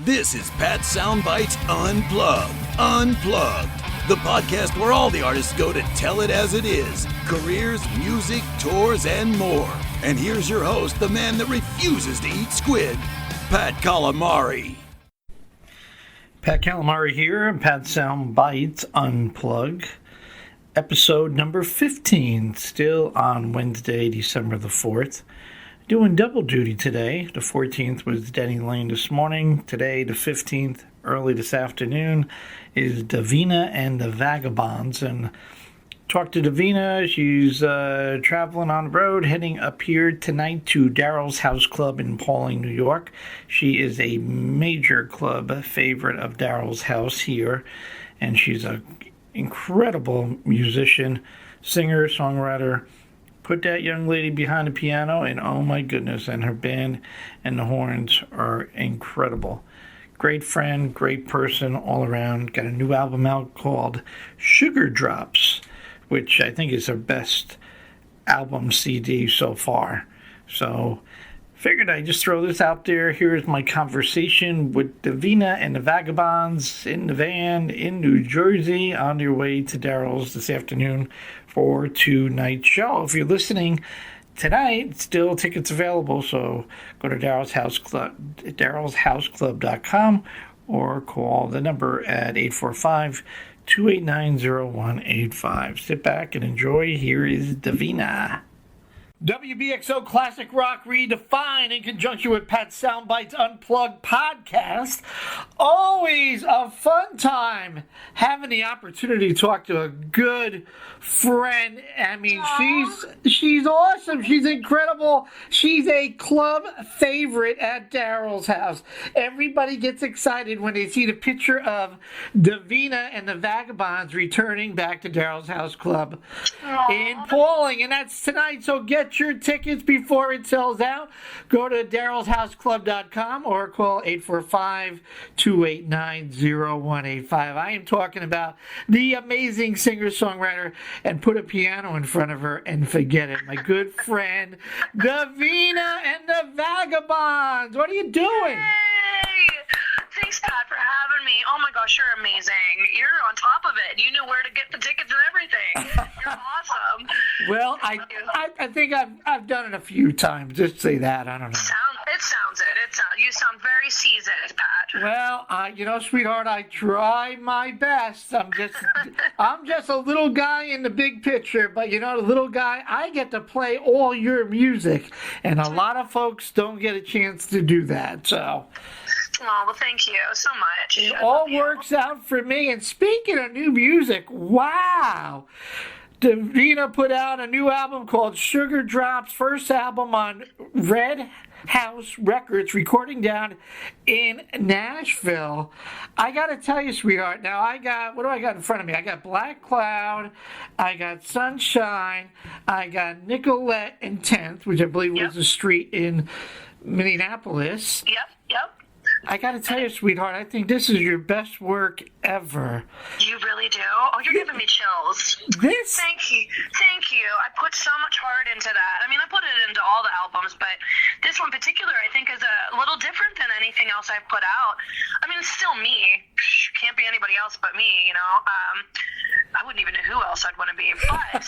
This is Pat Soundbites Unplugged. Unplugged. The podcast where all the artists go to tell it as it is. Careers, music, tours, and more. And here's your host, the man that refuses to eat squid, Pat Calamari. Pat Calamari here, and Pat Soundbites Unplugged. Episode number 15, still on Wednesday, December the 4th. Doing double duty today. The 14th was Denny Lane this morning. Today, the 15th, early this afternoon, is Davina and the Vagabonds. And talked to Davina. She's traveling on the road, heading up here tonight to Daryl's House Club in Pauling, New York. She is a major club favorite of Daryl's house here. And she's an incredible musician, singer, songwriter. Put that young lady behind the piano, and oh my goodness, and her band and the horns are incredible. Great friend, great person all around. Got a new album out called Sugar Drops, which I think is her best album CD so far. So figured I'd just throw this out there. Here's my conversation with Davina and the Vagabonds in the van in New Jersey on their way to Daryl's this afternoon for tonight's show. If you're listening tonight, still tickets available, so go to Daryl's House Club, darylshouseclub.com, or call the number at 845-289-0185. Sit back and enjoy. Here is Davina. WBXO Classic Rock Redefined in conjunction with Pat Soundbites Unplugged podcast. Always a fun time having the opportunity to talk to a good friend. I mean, she's awesome. She's incredible. She's a club favorite at Daryl's house. Everybody gets excited when they see the picture of Davina and the Vagabonds returning back to Daryl's House Club in Pauling, and that's tonight. So get your tickets before it sells out. Go to darylshouseclub.com or call 845-289-0185. I am talking about the amazing singer-songwriter, and put a piano in front of her and forget it. My good friend, Davina and the Vagabonds. What are you doing? Yay! Thanks, Pat, for having me. Oh my gosh, you're amazing. You're on top of it. You knew where to get the tickets and everything. You're awesome. Well, I think I've done it a few times. Just say that. I don't know. You sound very seasoned, Pat. Well, sweetheart, I try my best. I'm just a little guy in the big picture, but the little guy, I get to play all your music, and a lot of folks don't get a chance to do that. So. Oh, well, thank you so much. It all works out for me. And speaking of new music, wow. Davina put out a new album called Sugar Drops, first album on Red House Records, recording down in Nashville. I got to tell you, sweetheart, now what do I got in front of me? I got Black Cloud, I got Sunshine, I got Nicolette and 10th, which I believe was a street in Minneapolis. Yep. I got to tell you, sweetheart, I think this is your best work ever. You really do? Oh, you're giving me chills. Thank you. I put so much heart into that. I mean, I put it into all the albums, but this one in particular, I think, is a little different than anything else I've put out. I mean, it's still me. Can't be anybody else but me, I wouldn't even know who else I'd want to be, but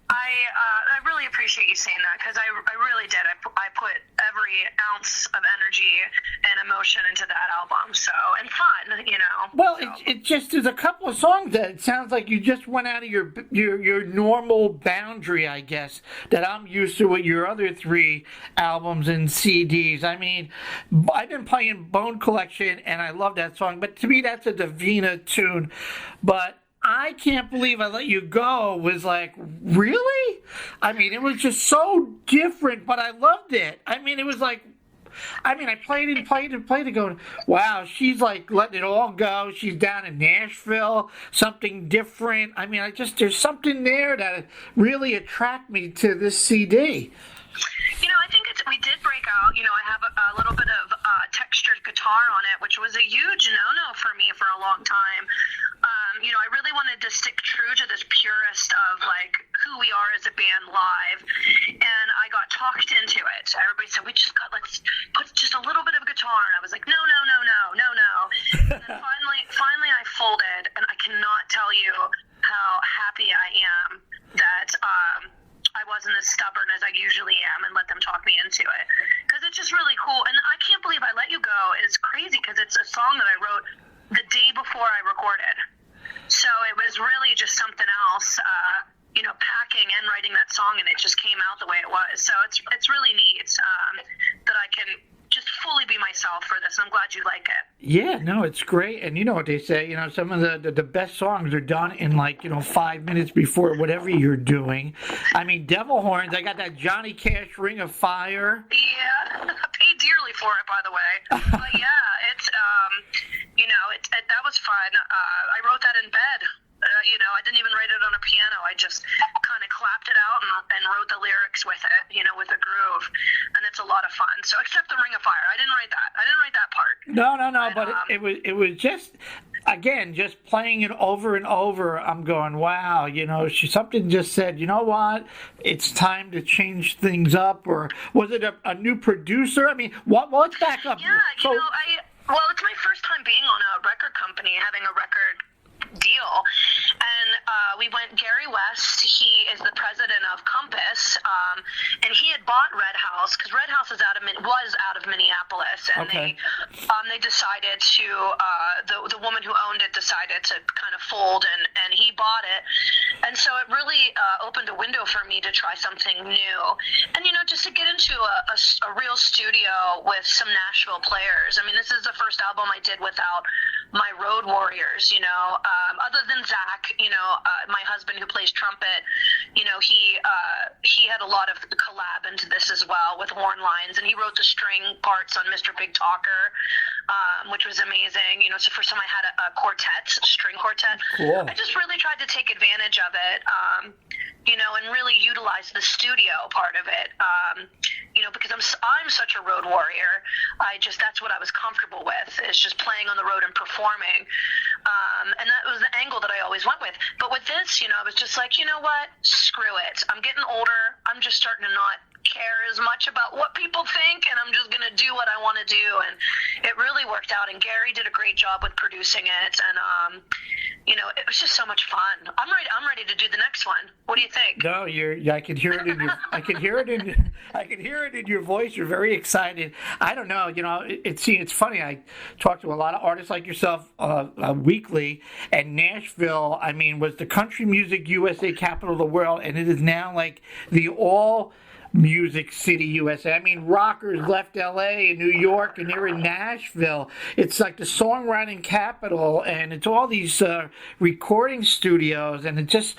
I really appreciate you saying that, because I really did. I put every ounce of energy and emotion into that album, and fun, Well, it just, there's a couple of songs that it sounds like you just went out of your normal boundary, I guess, that I'm used to with your other three albums and CDs. I mean, I've been playing Bone Collection, and I love that song, but to me, that's a Davina tune. But I Can't Believe I Let You Go was like, really? I mean, it was just so different, but I loved it. I mean, it was like, I played it going, wow, she's like letting it all go. She's down in Nashville, something different. I mean, there's something there that really attracted me to this CD. I think we did break out. I have a little bit of textured guitar on it, which was a huge no-no for me for a long time. I really wanted to stick true to this purist of like who we are as a band live, and I got talked into it. Everybody said, let's put just a little bit of guitar, and I was like, no, And finally I folded, and I cannot tell you how happy I am that I wasn't as stubborn as I usually am and let them talk me into it. Because it's just really cool. And I can't believe I Let You Go is crazy because it's a song that I wrote the day before I recorded. So it was really just something else, packing and writing that song, and it just came out the way it was. So it's really neat that I can just fully be myself for this. I'm glad you like it. Yeah, no, it's great. And you know what they say, some of the best songs are done in 5 minutes before whatever you're doing. I mean, Devil Horns, I got that Johnny Cash Ring of Fire. Yeah, I paid dearly for it, by the way. But yeah, it's, that was fun. I wrote that in bed. I didn't even write it on a piano. I just kind of clapped it out and wrote the lyrics with it, with a groove. And it's a lot of fun. So except the Ring of Fire. I didn't write that. I didn't write that part. No. But it was just, again, just playing it over and over. I'm going, wow, something just said, you know what? It's time to change things up. Or was it a new producer? I mean, let's back up. Yeah, it's my first time being on a record company, having a record deal, and we went. Gary West, he is the president of Compass, and he had bought Red House because Red House was out of Minneapolis, and okay. they decided to the woman who owned it decided to kind of fold, and he bought it, and so it really opened a window for me to try something new, and just to get into a real studio with some Nashville players. I mean, this is the first album I did without my road warriors, other than Zach, my husband who plays trumpet, he had a lot of collab into this as well with horn lines, and he wrote the string parts on Mr. Big Talker, which was amazing. So for some I had a string quartet. Cool. I just really tried to take advantage of it, and really utilize the studio part of it, because I'm such a road warrior. That's what I was comfortable with, is just playing on the road and performing. And that was the angle that I always went with. But with this, I was just like, you know what? Screw it. I'm getting older. I'm just starting to not care as much about what people think, and I'm just going to do what I want to do. And it really worked out. And Gary did a great job with producing it. And, it was just so much fun. I'm ready to do the next one. What do you think? No, I can hear it in your, I can hear it in your voice. You're very excited. I don't know, it's funny. I talk to a lot of artists like yourself weekly, and Nashville, I mean, was the country music USA capital of the world, and it is now like the all Music City, USA. I mean, rockers left LA and New York, and they're in Nashville. It's like the songwriting capital, and it's all these recording studios, and it's just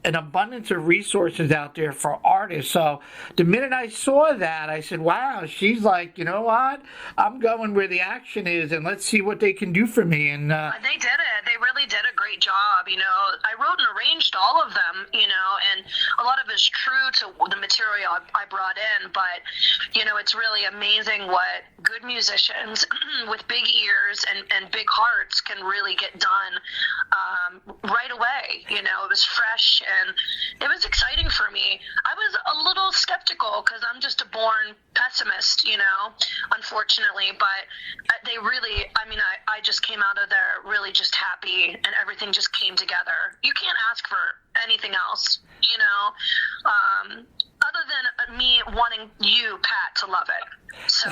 an abundance of resources out there for artists. So the minute I saw that, I said, wow, she's like, you know what? I'm going where the action is, and let's see what they can do for me. And they did it. They really did a great job. I wrote and arranged all of them, and a lot of it is true to the material I brought in, but, it's really amazing what good musicians with big ears and big hearts can really get done right away. It was fresh, and it was exciting for me. I was a little skeptical because I'm just a born pessimist, unfortunately, but they really, I just came out of there really just happy, and everything just came together. You can't ask for anything else, other than me wanting you, Pat, to love it. So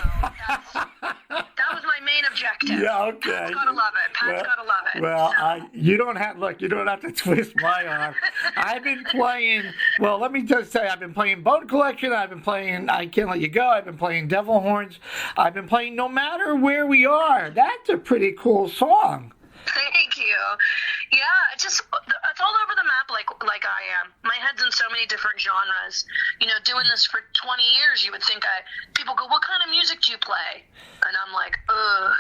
that was my main objective. Yeah, okay. Pat's gotta love it. Pat's gotta love it. Well, so. you don't have to twist my arm. I've been playing, let me just say, I've been playing Bone Collection, I've been playing I Can't Let You Go, I've been playing Devil Horns, I've been playing No Matter Where We Are. That's a pretty cool song. Thank you. Yeah, it's all over the map like I am. My head's in so many different genres. Doing this for 20 years, you would think people go, what kind of music do you play? And I'm like, ugh.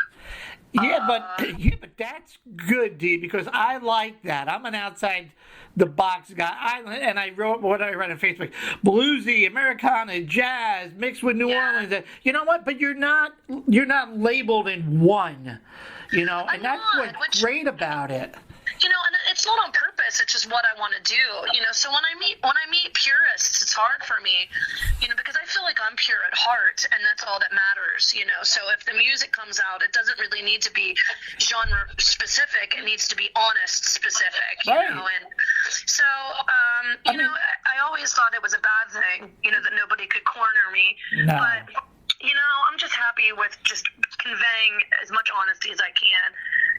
Yeah, but that's good, Dee, because I like that. I'm an outside the box guy. I wrote what I write on Facebook: bluesy, Americana, jazz mixed with New Orleans. You know what? But you're not labeled in one. And that's what's great about it. And it's not on purpose. It's just what I want to do, you know. So when I meet purists, it's hard for me, you know, because I feel like I'm pure at heart, and that's all that matters, you know. So if the music comes out, it doesn't really need to be genre specific. It needs to be honest specific, you know. And so, you know, I always thought it was a bad thing, you know, that nobody could corner me. No. But, you know, I'm just happy with just conveying as much honesty as I can,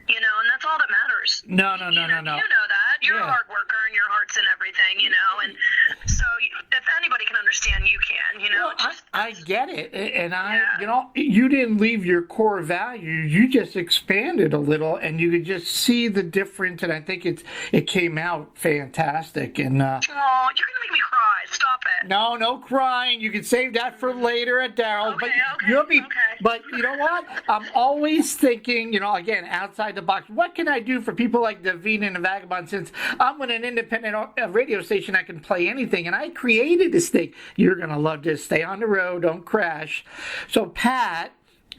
you know, and that's all that matters. No. You know that. You're a hard worker, and your heart's in everything, you know, and so if anybody can understand, you can, you know. Well, I get it, and you know, you didn't leave your core values. You just expanded a little, and you could just see the difference, and I think it came out fantastic. And oh, you're gonna make me cry. Stop it. No crying. You can save that for later at Daryl. Okay. But you know what? I'm always thinking, you know, again, outside the box. What can I do for people like Davina the Vagabonds? Since I'm with an independent radio station, I can play anything. And I created this thing. You're going to love this. Stay on the road. Don't crash. So Pat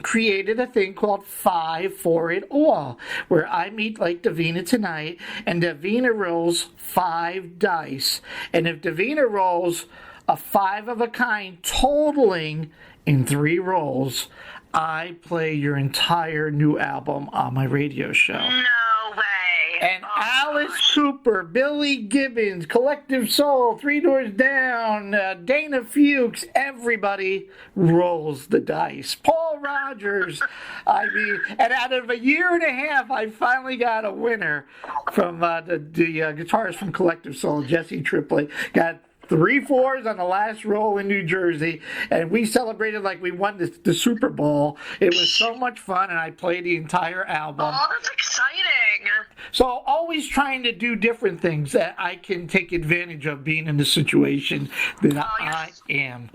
created a thing called 5 for It All, where I meet like Davina tonight, and Davina rolls 5 dice. And if Davina rolls a 5 of a kind, totaling in 3 rolls, I play your entire new album on my radio show. No way. And Alice Cooper, Billy Gibbons, Collective Soul, Three Doors Down, Dana Fuchs, everybody rolls the dice. Paul Rogers, I mean, and out of a year and a half, I finally got a winner from the guitarist from Collective Soul, Jesse Triplett, got 3 4s on the last roll in New Jersey, and we celebrated like we won the Super Bowl. It was so much fun, and I played the entire album. Oh, that's exciting. So always trying to do different things that I can take advantage of being in the situation that I am.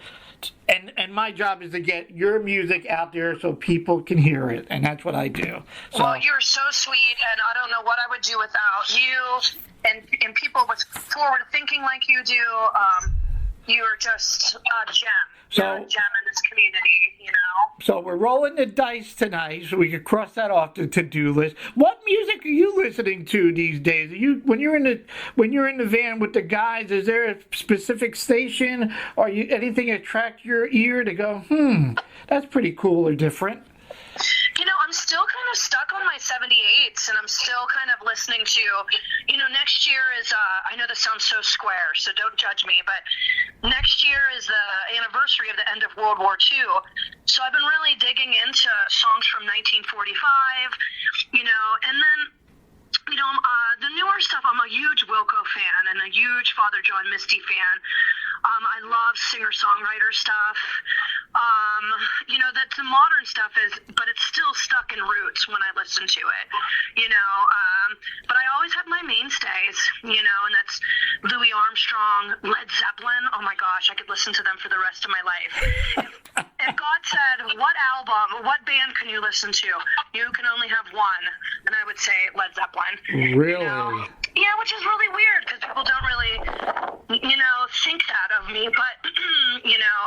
And my job is to get your music out there so people can hear it, and that's what I do. So, well, you're so sweet, and I don't know what I would do without you and people with forward thinking like you do. You're just a gem. You're a gem in this community, you know. So we're rolling the dice tonight, so we can cross that off the to-do list. What music are you listening to these days? When you're in the van with the guys, is there a specific station or anything attract your ear to go, that's pretty cool or different? You know, I'm still kind of stuck on my 78s, and I'm still kind of listening to, you know, next year is, I know this sounds so square, so don't judge me, but next year is the anniversary of the end of World War II. So I've been really digging into songs from 1945, you know, and then, you know, the newer stuff, I'm a huge Wilco fan and a huge Father John Misty fan. I love singer-songwriter stuff. You know, that the modern stuff but it's still stuck in roots when I listen to it, you know. But I always have my mainstays, you know, and that's Louis Armstrong, Led Zeppelin. Oh my gosh, I could listen to them for the rest of my life. If God said, what album, what band can you listen to? You can only have one, and I would say Led Zeppelin. Really? You know? Yeah, which is really weird because people don't really, you know, think that of me. But, you know,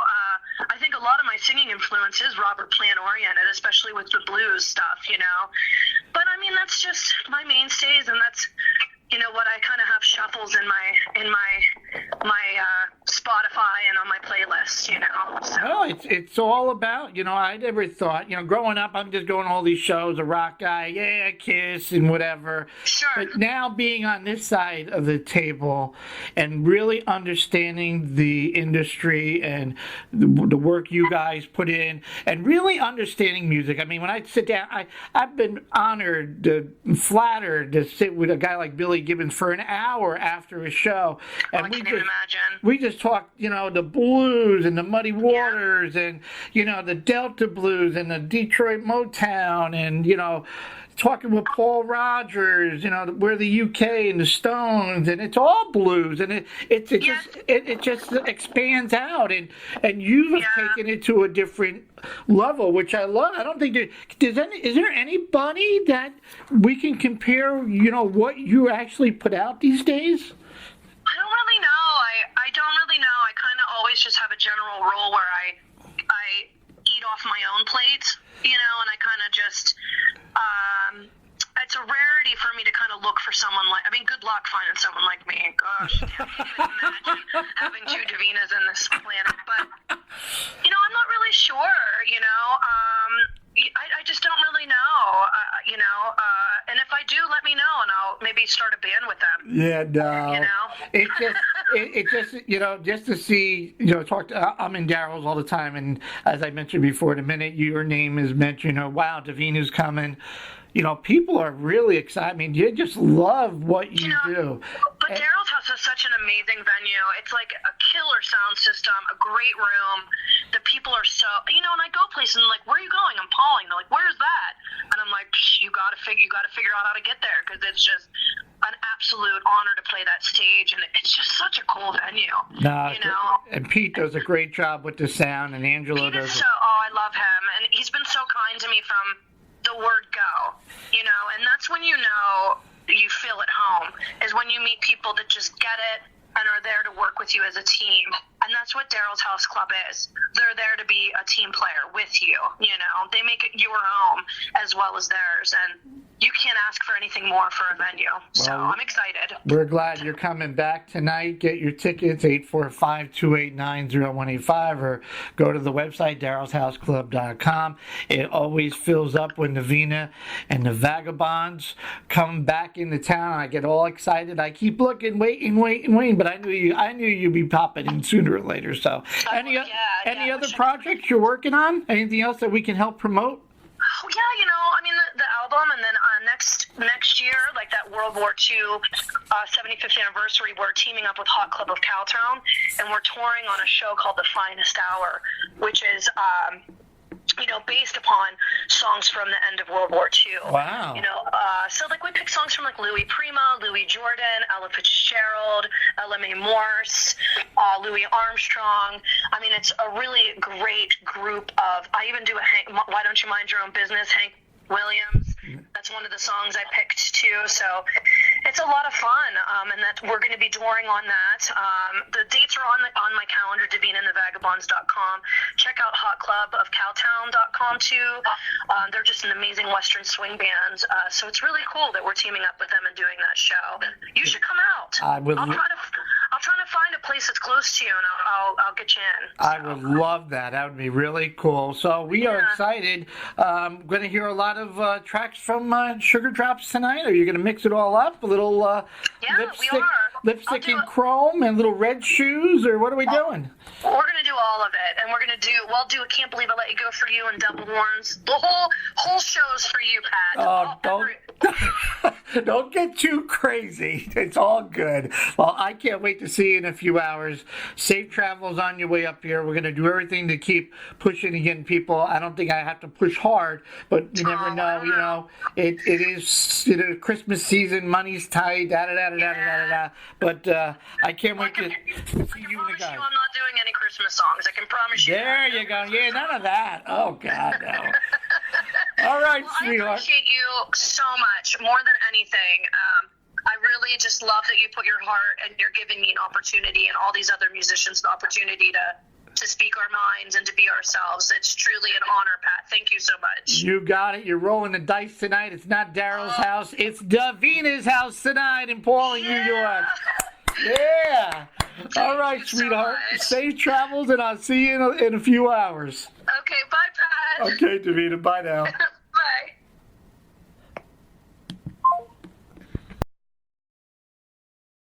I think a lot of my singing influence is Robert Plant oriented, especially with the blues stuff, you know. But, I mean, that's just my mainstays, and that's, you know, what I kind of have shuffles in my Spotify and on my playlist, you know. So. Oh, it's all about, you know, I never thought, you know, growing up, I'm just going to all these shows, a rock guy, yeah, Kiss and whatever. Sure. But now being on this side of the table and really understanding the industry and the work you guys put in and really understanding music. I mean, when I sit down, I've been honored, flattered to sit with a guy like Billy Gibbons for an hour after a show. And I can't even imagine. We just talked, you know, the blues and the Muddy Waters and, you know, the Delta Blues and the Detroit Motown and, you know, talking with Paul Rogers, you know, we're the UK and the Stones, and it's all blues, and it just expands out, and you've taken it to a different level, which I love. I don't think is there anybody that we can compare, you know, what you actually put out these days? I don't really know. I don't really know. I kind of always just have a general rule where I eat off my own plate, you know, and I kind of just, it's a rarity for me to kind of look for for someone like, I mean, good luck finding someone like me. Gosh, I can't even imagine having two Davinas in this planet. But, I'm not really sure, I just don't really know, and if I do, let me know, and I'll maybe start a band with them. Yeah, no. It's just, just to see, I'm in Daryl's all the time, and as I mentioned before, the minute your name is mentioned, wow, Davina's coming, people are really excited. I mean, you just love what you do. But Daryl's house is such an amazing venue. It's like a killer sound system, a great room. The people are so, and I go places and like, where are you going? I'm Pauling. They're like, where's that? And I'm like, you got to figure out how to get there, because it's just an absolute honor to play that stage, and it's just such a cool venue. And Pete does a great job with the sound, and Angelo does. I love him, and he's been so kind to me from the word go, and that's when you feel at home, is when you meet people that just get it and are there to work with you as a team. And that's what Daryl's House Club is. They're there to be a team player with you, They make it your home as well as theirs, and you can't ask for anything more for a venue. So I'm excited. We're glad you're coming back tonight. Get your tickets, 845-289-0185, or go to the website, darylshouseclub.com. It always fills up when Davina and the Vagabonds come back into town. I get all excited. I keep looking, waiting, but I knew you'd be popping in sooner or later. So any other projects you're working on? Anything else that we can help promote? Oh, yeah, the album, and then next year, like that World War II 75th anniversary, we're teaming up with Hot Club of Cowtown, and we're touring on a show called The Finest Hour, which is based upon songs from the end of World War II. Wow. So like we pick songs from like Louis Prima, Louis Jordan, Ella Fitzgerald, Ella Mae Morse, Louis Armstrong. I mean, it's a really great group of, I even do Why Don't You Mind Your Own Business, Hank Williams. That's one of the songs I picked too. So it's a lot of fun, and that we're going to be touring on that. The dates are on my calendar, DavinaTheVagabonds.com. Check out hotclubofcowtown.com too. They're just an amazing Western swing band. So it's really cool that we're teaming up with them and doing that show. You should come out. I'll try to find a place that's close to you, and I'll get you in. So. I would love that. That would be really cool. So we are excited. Going to hear a lot of tracks from Sugar Drops tonight. Are you going to mix it all up? A little lipstick and chrome and little red shoes, or what are we doing? We're going to do all of it, and we'll do a Can't Believe I Let You Go for you and Double Horns. The whole show's for you, Pat. Don't get too crazy. It's all good. Well, I can't wait to see you in a few hours. Safe travels on your way up here. We're going to do everything to keep pushing and getting people. I don't think I have to push hard, but you never know. It is Christmas season. Money's tight. But I can't wait to see you in the guys. I'm not doing any Christmas songs. I can promise you. There you go. Yeah, none of that. Oh God, no. All right, sweetheart. I appreciate you so much, more than anything. I really just love that you put your heart, and you're giving me an opportunity, and all these other musicians an opportunity to speak our minds and to be ourselves. It's truly an honor, Pat. Thank you so much. You got it. You're rolling the dice tonight. It's not Daryl's house. It's Davina's house tonight in Pauling, New York. Yeah. All right, sweetheart. Safe travels, and I'll see you in a few hours. Okay, bye, Pat. Okay, Davina. Bye now.